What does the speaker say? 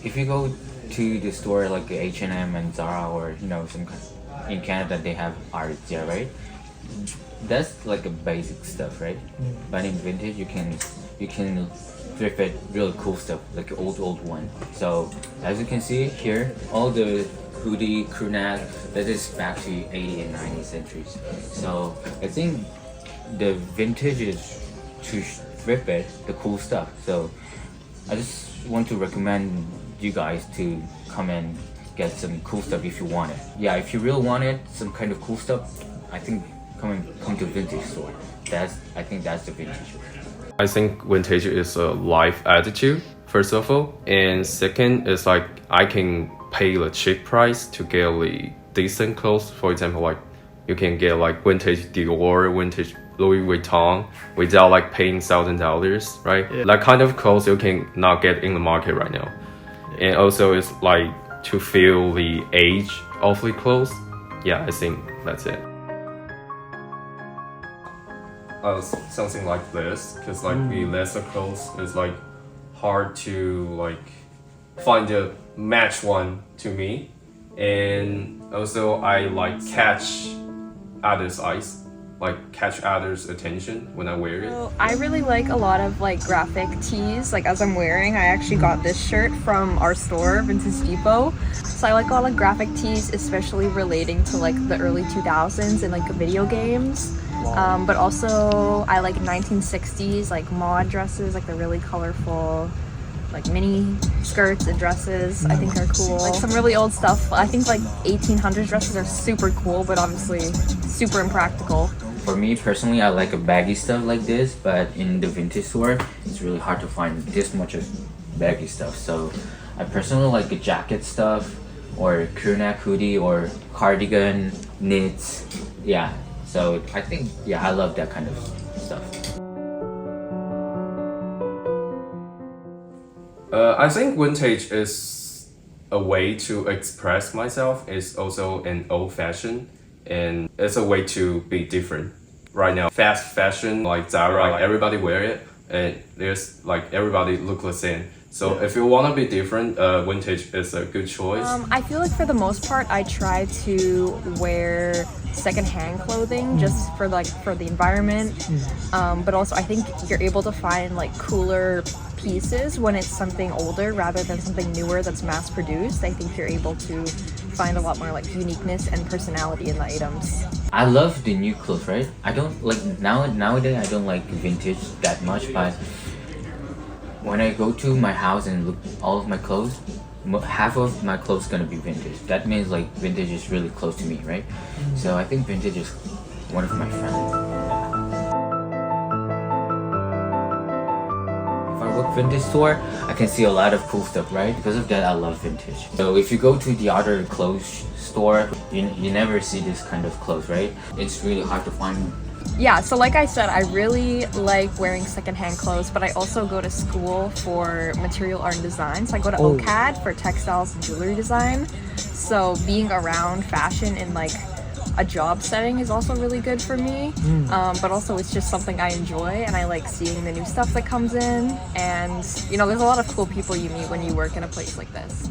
if you go to the store like H&M and Zara, or in Canada they have art there, right? That's like a basic stuff, right? But in vintage you can thrift it really cool stuff, like old one. So as you can see here, all the hoodie, crew neck, that is back to 80 and 90 centuries. So I think the vintage is to thrift it, the cool stuff. So I just want to recommend you guys to come and get some cool stuff if you want it. Yeah, if you really want it, some kind of cool stuff, I think come to vintage store. I think that's the vintage. I think vintage is a life attitude, first of all. And second is like I can pay the cheap price to get the decent clothes. For example, like you can get like vintage Dior, vintage Louis Vuitton without like paying $1,000, right? Yeah. That kind of clothes you can not get in the market right now. Yeah. And also it's like to feel the age of the clothes. Yeah, I think that's it. Something like this, because like the lesser clothes is like hard to like find a match one to me, and also I like catch others' eyes, like catch others' attention when I wear it. So I really like a lot of like graphic tees. Like as I'm wearing, I actually got this shirt from our store, Vintage Depot. So I like a lot of graphic tees, especially relating to like the early 2000s and like video games. But also I like 1960s like mod dresses, like the really colorful like mini skirts and dresses. I think are cool. Like some really old stuff. I think like 1800s dresses are super cool, but obviously super impractical. For me personally, I like a baggy stuff like this, but in the vintage store, it's really hard to find this much of baggy stuff. So I personally like the jacket stuff, or crew neck hoodie, or cardigan, knits. Yeah. So I think, I love that kind of stuff. I think vintage is a way to express myself. It's also an old fashion, and it's a way to be different. Right now, fast fashion like Zara, like everybody wear it, and there's like everybody look the same. So if you want to be different, vintage is a good choice. I feel like for the most part, I try to wear secondhand clothing just for the environment. But also I think you're able to find like cooler pieces when it's something older rather than something newer that's mass produced. I think you're able to find a lot more like uniqueness and personality in the items. I love the new clothes, right? I don't like nowadays I don't like vintage that much, but when I go to my house and look all of my clothes, half of my clothes gonna be vintage. That means like vintage is really close to me, right? So I think vintage is one of my friends. If I work vintage store, I can see a lot of cool stuff, right? Because of that, I love vintage. So if you go to the other clothes store, you never see this kind of clothes, right? It's really hard to find. Yeah, so like I said, I really like wearing secondhand clothes, but I also go to school for material art and design. So I go to OCAD for textiles and jewelry design. So being around fashion in like a job setting is also really good for me. But also it's just something I enjoy, and I like seeing the new stuff that comes in. And there's a lot of cool people you meet when you work in a place like this.